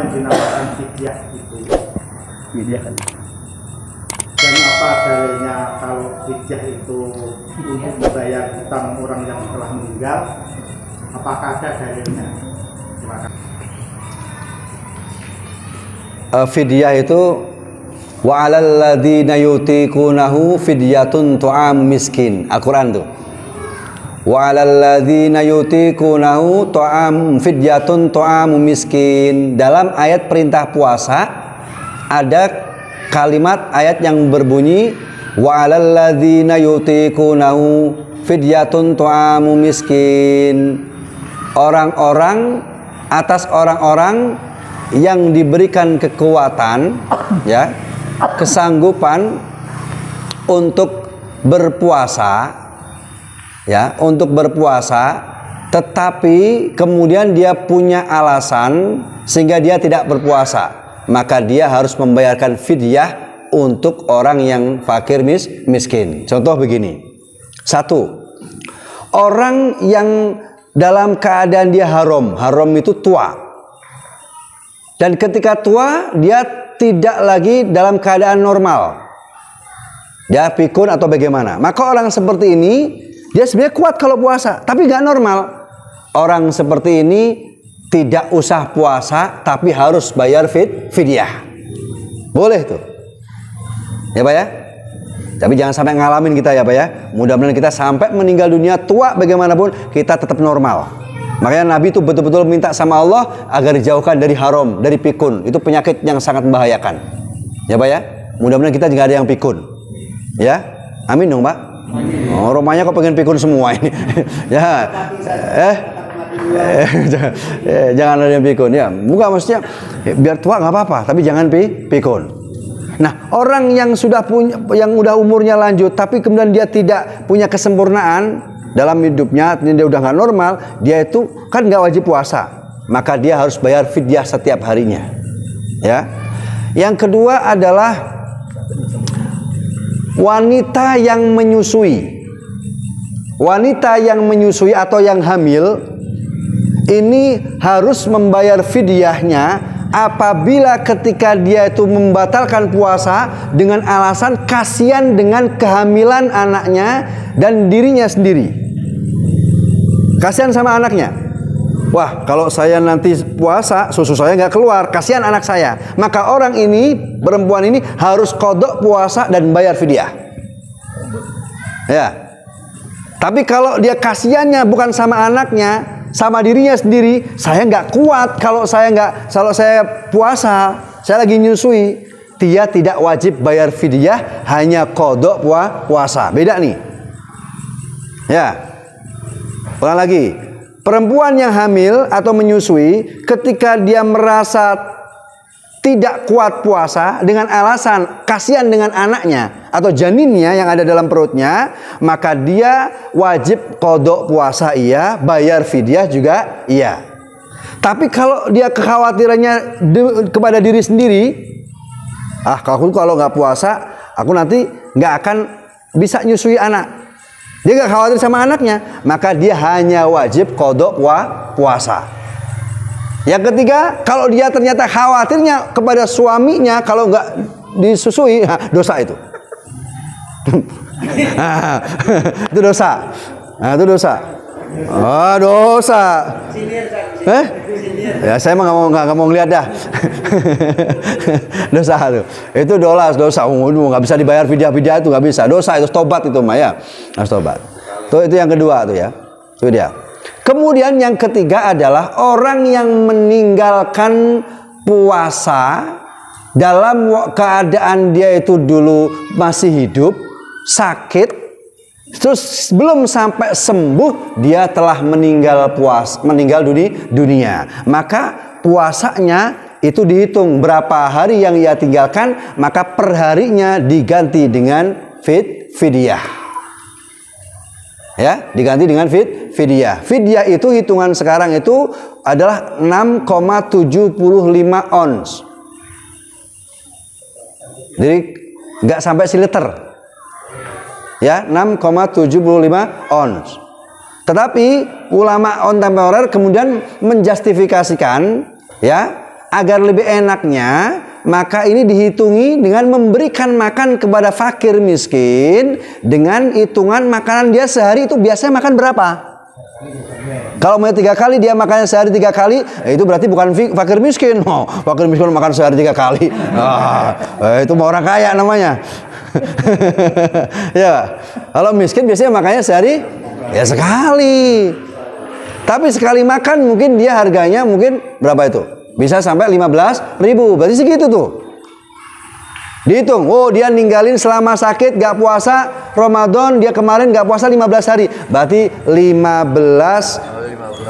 yang dinamakan fidyah itu? Fidyah kan. Dan apa dalilnya kalau fidyah itu untuk membayar hutang orang yang telah meninggal? Apakah ada dalilnya? Terima kasih. Fidyah itu wa 'alal ladzina yutiqunahu fidyatun tu'am miskin. Al-Qur'an tuh. Wa 'alal ladzina yutiqunahu fidyatun tu'am miskin. Dalam ayat perintah puasa ada kalimat ayat yang berbunyi wa 'alal ladzina yutiqunahu fidyatun tu'am miskin. Orang-orang, atas orang-orang yang diberikan kekuatan, ya, kesanggupan untuk berpuasa, ya, untuk berpuasa, tetapi kemudian dia punya alasan sehingga dia tidak berpuasa, maka dia harus membayarkan fidyah untuk orang yang fakir miskin. Contoh begini, satu, orang yang dalam keadaan dia haram itu tua, dan ketika tua dia tidak lagi dalam keadaan normal, dia pikun atau bagaimana, maka orang seperti ini dia sebenarnya kuat kalau puasa tapi nggak normal. Orang seperti ini tidak usah puasa tapi harus bayar fidyah. Boleh tuh ya Pak ya, tapi jangan sampai ngalamin kita ya Pak ya. Mudah-mudahan kita sampai meninggal dunia tua bagaimanapun kita tetap normal. Makanya Nabi itu betul-betul minta sama Allah agar dijauhkan dari haram, dari pikun. Itu penyakit yang sangat membahayakan. Ya Pak ya, mudah-mudahan kita juga ada yang pikun. Ya, amin dong Pak. Oh, rumahnya kok pengen pikun semua ini. Ya, jangan ada yang pikun ya. Bukan maksudnya biar tua nggak apa-apa, tapi jangan pikun. Nah, orang yang sudah punya, yang udah umurnya lanjut, tapi kemudian dia tidak punya kesempurnaan dalam hidupnya, dia udah nggak normal, dia itu kan nggak wajib puasa, maka dia harus bayar fidyah setiap harinya. Ya. Yang kedua adalah wanita yang menyusui. Wanita yang menyusui atau yang hamil ini harus membayar fidyahnya apabila ketika dia itu membatalkan puasa dengan alasan kasihan dengan kehamilan anaknya dan dirinya sendiri. Kasihan sama anaknya. Wah, kalau saya nanti puasa susu saya nggak keluar, kasihan anak saya. Maka orang ini, perempuan ini harus qadha puasa dan bayar fidyah. Ya. Tapi kalau dia kasihannya bukan sama anaknya, sama dirinya sendiri, saya nggak kuat kalau saya puasa, saya lagi nyusui, dia tidak wajib bayar fidyah, hanya qadha puasa. Beda nih. Ya. Ulang lagi. Perempuan yang hamil atau menyusui, ketika dia merasa tidak kuat puasa dengan alasan kasihan dengan anaknya atau janinnya yang ada dalam perutnya, maka dia wajib qadha puasa iya, bayar fidyah juga iya. Tapi kalau dia kekhawatirannya kepada diri sendiri, kalau nggak puasa, aku nanti nggak akan bisa nyusui anak. Dia nggak khawatir sama anaknya, maka dia hanya wajib qadha puasa. Yang ketiga, kalau dia ternyata khawatirnya kepada suaminya kalau nggak disusui, dosa itu. Itu dosa. Nah, itu dosa. Oh, dosa. Ya, saya mah nggak mau ngeliat dah. Dosa itu. Itu dosa. Nggak bisa dibayar fidyah itu nggak bisa. Dosa itu, tobat itu mah ya. Harus tobat. Tuh itu yang kedua tuh ya. Itu dia. Kemudian yang ketiga adalah orang yang meninggalkan puasa dalam keadaan dia itu dulu masih hidup, sakit, terus belum sampai sembuh dia telah meninggal dunia. Maka puasanya itu dihitung berapa hari yang ia tinggalkan, maka perharinya diganti dengan fidyah. Ya, diganti dengan fidyah. Fidyah itu hitungan sekarang itu adalah 6,75 ons. Jadi nggak sampai siliter. Ya, 6,75 ons. Tetapi ulama kontemporer kemudian menjustifikasikan ya agar lebih enaknya, maka ini dihitungi dengan memberikan makan kepada fakir miskin dengan hitungan makanan dia sehari itu biasanya makan berapa? Kalau mau 3 kali dia makannya sehari 3 kali, itu berarti bukan fakir miskin. Oh, fakir miskin makan sehari 3 kali. Itu mau orang kaya namanya. Ya, kalau miskin biasanya makannya sehari ya sekali. Tapi sekali makan mungkin dia harganya mungkin berapa itu? Bisa sampai 15.000. Berarti segitu tuh. Dihitung, oh dia ninggalin selama sakit gak puasa Ramadan, dia kemarin gak puasa 15 hari. Berarti 15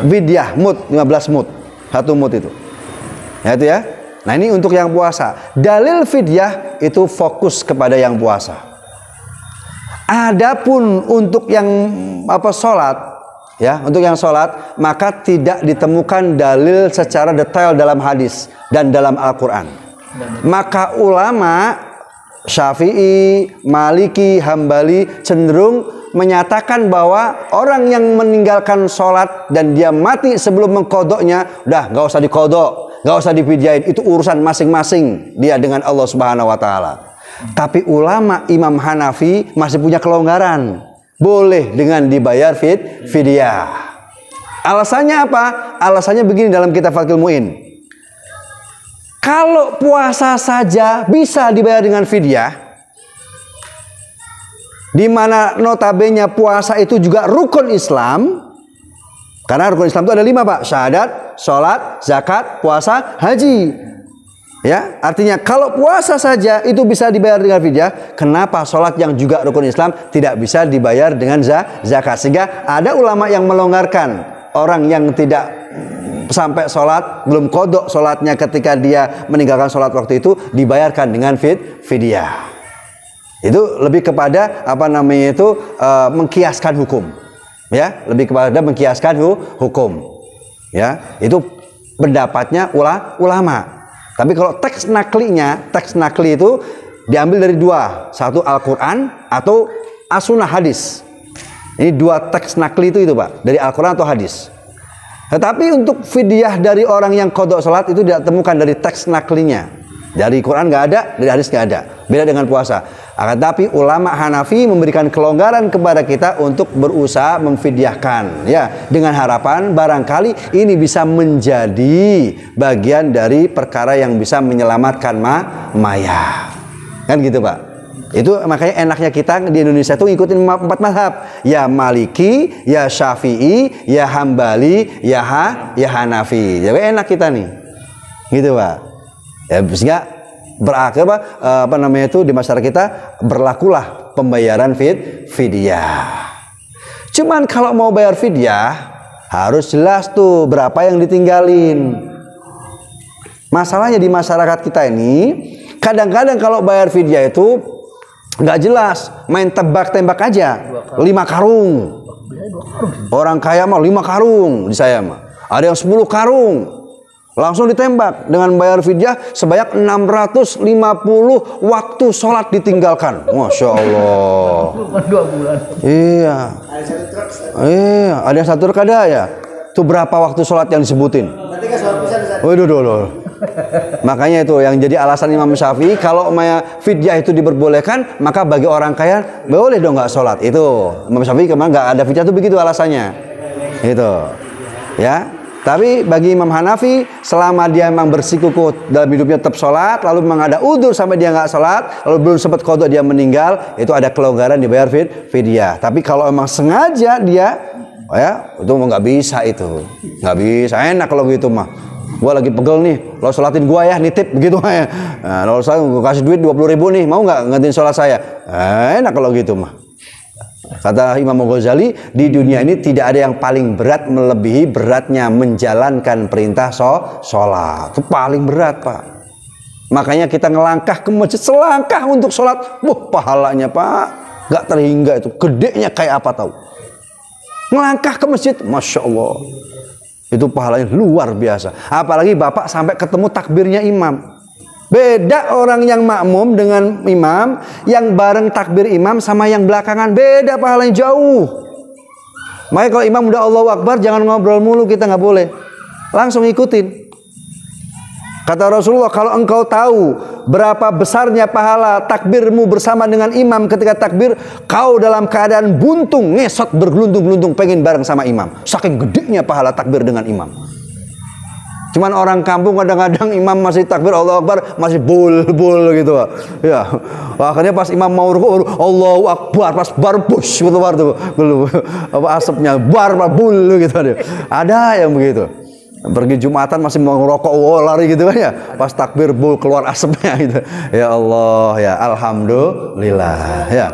fidyah mud, 15 mud. 1 mud itu. Ya itu ya. Nah ini untuk yang puasa. Dalil fidyah itu fokus kepada yang puasa. Adapun untuk yang sholat, ya, untuk yang sholat, maka tidak ditemukan dalil secara detail dalam hadis dan dalam Al-Quran. Maka ulama Syafi'i, Maliki, Hambali cenderung menyatakan bahwa orang yang meninggalkan sholat dan dia mati sebelum mengkodoknya, udah gak usah dikodok, gak usah difidyain, itu urusan masing-masing dia dengan Allah Subhanahu Wa Taala. Tapi ulama Imam Hanafi masih punya kelonggaran, boleh dengan dibayar fidyah. Alasannya apa? Alasannya begini dalam kitab Fathul Mu'in. Kalau puasa saja bisa dibayar dengan fidyah, di mana notabene puasa itu juga rukun Islam. Karena rukun Islam itu ada 5 Pak, syahadat, sholat, zakat, puasa, haji. Ya, artinya kalau puasa saja itu bisa dibayar dengan fidyah, kenapa sholat yang juga rukun Islam tidak bisa dibayar dengan zakat? Sehingga ada ulama yang melonggarkan orang yang tidak sampai sholat, belum kodok sholatnya ketika dia meninggalkan sholat waktu itu, dibayarkan dengan fidyah. Itu lebih kepada mengkiaskan hukum, ya, lebih kepada mengkiaskan hukum, ya. Itu pendapatnya ulama. Tapi kalau teks nakli itu diambil dari 2, satu Al-Quran atau as-sunnah hadis. Ini 2 teks nakli itu Pak, dari Al-Quran atau hadis. Tetapi untuk fidyah dari orang yang kodok sholat itu tidak temukan dari teks naklinya. Dari Quran nggak ada, dari hadis nggak ada. Beda dengan puasa. Tapi ulama Hanafi memberikan kelonggaran kepada kita untuk berusaha memfidyahkan, ya, dengan harapan barangkali ini bisa menjadi bagian dari perkara yang bisa menyelamatkan mayat. Kan gitu Pak. Itu makanya enaknya kita di Indonesia tuh ngikutin 4 mazhab. Ya Maliki, ya Syafi'i, ya Hambali, ya Hanafi. Jadi enak kita nih. Gitu Pak. Ya sehingga berakhir di masyarakat kita berlakulah pembayaran fidyah. Cuman kalau mau bayar fidyah harus jelas tuh berapa yang ditinggalin. Masalahnya di masyarakat kita ini kadang-kadang kalau bayar fidyah itu nggak jelas, main tebak-tembak aja. 5 karung. Orang kaya mah 5 karung di saya mah. Ada yang 10 karung. Langsung ditembak dengan bayar fidyah sebanyak 650 waktu sholat ditinggalkan. Masya Allah. 2 bulan. Iya. Iya, ada yang 1 truk ada ya. Itu berapa waktu sholat yang disebutin? Waduh. Makanya itu yang jadi alasan Imam Syafi'i kalau fidyah itu diperbolehkan, maka bagi orang kaya boleh dong nggak sholat. Itu Imam Syafi'i kemana nggak ada fidyah itu begitu alasannya. Itu, ya. Tapi bagi Imam Hanafi, selama dia memang bersikukuh dalam hidupnya tetap sholat, lalu memang ada udzur sampai dia nggak sholat, lalu belum sempat qadha dia meninggal, itu ada kelonggaran dibayar fidyah. Tapi kalau memang sengaja dia, ya itu nggak bisa itu, nggak bisa. Enak kalau gitu mah. Gua lagi pegel nih, lo sholatin gua ya, nitip begitu ya. Nah, lo saya gua kasih duit 20.000 nih, mau nggak ngantin sholat saya? Enak kalau gitu mah. Kata Imam Ghazali, di dunia ini tidak ada yang paling berat melebihi beratnya menjalankan perintah sholat. Itu paling berat Pak. Makanya kita ngelangkah ke masjid selangkah untuk sholat, pahalanya Pak nggak terhingga itu, gedenya kayak apa tahu? Ngelangkah ke masjid, masya Allah. Itu pahalanya luar biasa. Apalagi Bapak sampai ketemu takbirnya imam. Beda orang yang makmum dengan imam, yang bareng takbir imam sama yang belakangan, beda pahalanya jauh. Makanya kalau imam udah Allahu Akbar, jangan ngobrol mulu, kita nggak boleh. Langsung ikutin. Kata Rasulullah, kalau engkau tahu berapa besarnya pahala takbirmu bersama dengan imam ketika takbir, kau dalam keadaan buntung, ngesot, bergelundung-gelundung pengen bareng sama imam. Saking gedenya pahala takbir dengan imam. Cuman orang kampung kadang-kadang imam masih takbir Allahu Akbar masih bul gitu, ya. Akhirnya pas imam mau ruku, Allahu Akbar, pas bar push keluar tuh, apa asapnya bar bul gitu ada. Ada yang begitu. Pergi Jumatan masih mau ngerokok, lari gitu kan ya. Pas takbir bul keluar asapnya gitu. Ya Allah, ya alhamdulillah, ya.